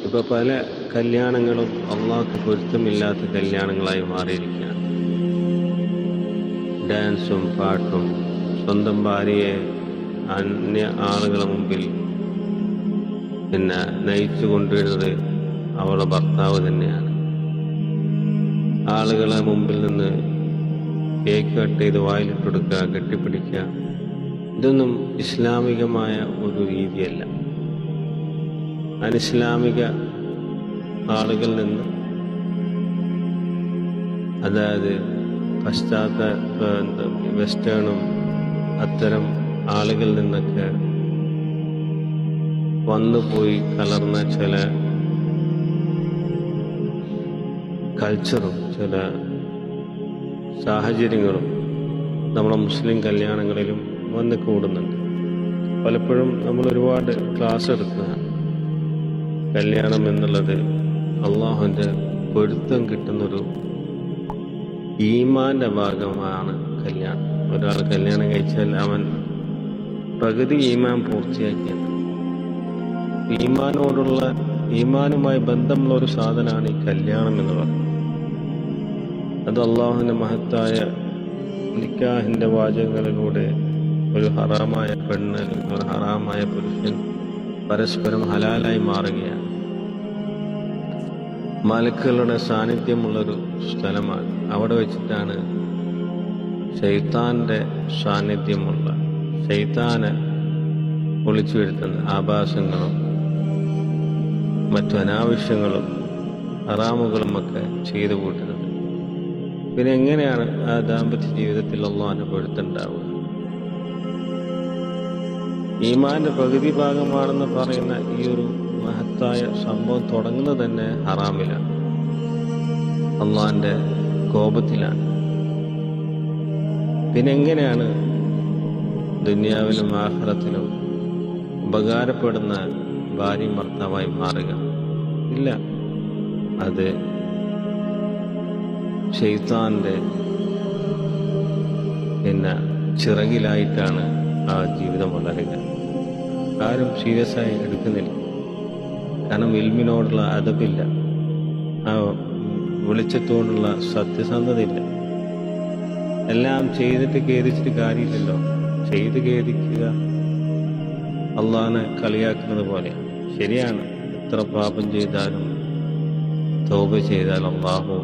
ഇപ്പോൾ പല കല്യാണങ്ങളും അള്ളാഹ്ക്ക് പൊരുത്തമില്ലാത്ത കല്യാണങ്ങളായി മാറിയിരിക്കുകയാണ്. ഡാൻസും പാട്ടും, സ്വന്തം ഭാര്യയെ അന്യ ആളുകളുടെ മുമ്പിൽ നയിച്ചു കൊണ്ടുവരുന്നത് അവളുടെ ഭർത്താവ് തന്നെയാണ്. ആളുകളെ മുമ്പിൽ നിന്ന് കേക്ക് കട്ട് ചെയ്ത് വായിലിട്ടെടുക്കുക, കെട്ടിപ്പിടിക്കുക, ഇതൊന്നും ഇസ്ലാമികമായ ഒരു രീതിയല്ല. അനിസ്ലാമിക ആളുകളിൽ നിന്ന്, അതായത് വെസ്റ്റേണും അത്തരം ആളുകളിൽ നിന്നൊക്കെ വന്നുപോയി കലർന്ന ചില കൾച്ചറും ചില സാഹചര്യങ്ങളും നമ്മുടെ മുസ്ലിം കല്യാണങ്ങളിലും വന്ന് കൂടുന്നുണ്ട്. പലപ്പോഴും നമ്മൾ ഒരുപാട് ക്ലാസ് എടുക്കുകയാണ്. കല്യാണം എന്നുള്ളത് അള്ളാഹുവിൻ്റെ പൊരുത്തം കിട്ടുന്നൊരു ഈമാന്റെ ഭാഗമാണ് കല്യാണം. ഒരാൾ കല്യാണം കഴിച്ചാൽ അവൻ പകുതി ഈമാൻ പൂർത്തിയാക്കിയത്. ഈമാനുമായി ബന്ധമുള്ള ഒരു സാധനമാണ് ഈ കല്യാണം എന്ന് പറയുന്നത്. അത് അള്ളാഹുവിൻ്റെ മഹത്തായ നിക്കാഹിന്റെ വാചകങ്ങളിലൂടെ ഒരു ഹറാമായ പെണ്ണ്, ഒരു ഹറാമായ പുരുഷൻ പരസ്പരം ഹലാലായി മാറുകയാണ്. മലക്കുകളുടെ സാന്നിധ്യമുള്ളൊരു സ്ഥലമാണ്. അവിടെ വെച്ചിട്ടാണ് ശൈത്താന്റെ സാന്നിധ്യമുള്ള, ശൈത്താനെ ഒളിച്ചു വരുത്തുന്ന ആഭാസങ്ങളും മറ്റു അനാവശ്യങ്ങളും ഹറാമുകളുമൊക്കെ ചെയ്തു കൂട്ടുന്നത്. പിന്നെ എങ്ങനെയാണ് ആ ദാമ്പത്യ ജീവിതത്തിൽ അള്ളാഹുവിനെ പൊരുത്തമുണ്ടാവുക? ഈമാന്റെ പകുതി ഭാഗമാണെന്ന് പറയുന്ന ഈ ഒരു മഹത്തായ സംഭവം തുടങ്ങുന്നത് തന്നെ ഹറാമിലാണ്, അള്ളാഹിന്റെ കോപത്തിലാണ്. പിന്നെ എങ്ങനെയാണ് ദുനിയാവിലും ആഖിറത്തിലും ഉപകാരപ്പെടുന്ന ഭാര്യയും ഭർത്താവായി മാറുക? ഇല്ല, അത് ശൈത്താന്റെ ചിറകിലായിട്ടാണ് ആ ജീവിതം വളരുക. ആരും സീരിയസ് ആയി എടുക്കുന്നില്ല. കാരണം ഇൽമിനോടുള്ള അദബില്ല, ആ വെളിച്ചത്തോടുള്ള സത്യസന്ധതയില്ല. എല്ലാം ചെയ്തിട്ട് ഖേദിച്ചിട്ട് കാര്യമില്ലല്ലോ. ചെയ്ത് ഖേദിക്കുക അള്ളാഹിനെ കളിയാക്കുന്നത് പോലെയാണ്. ശരിയാണ്, എത്ര പാപം ചെയ്താലും തൗബ ചെയ്താൽ അള്ളാഹു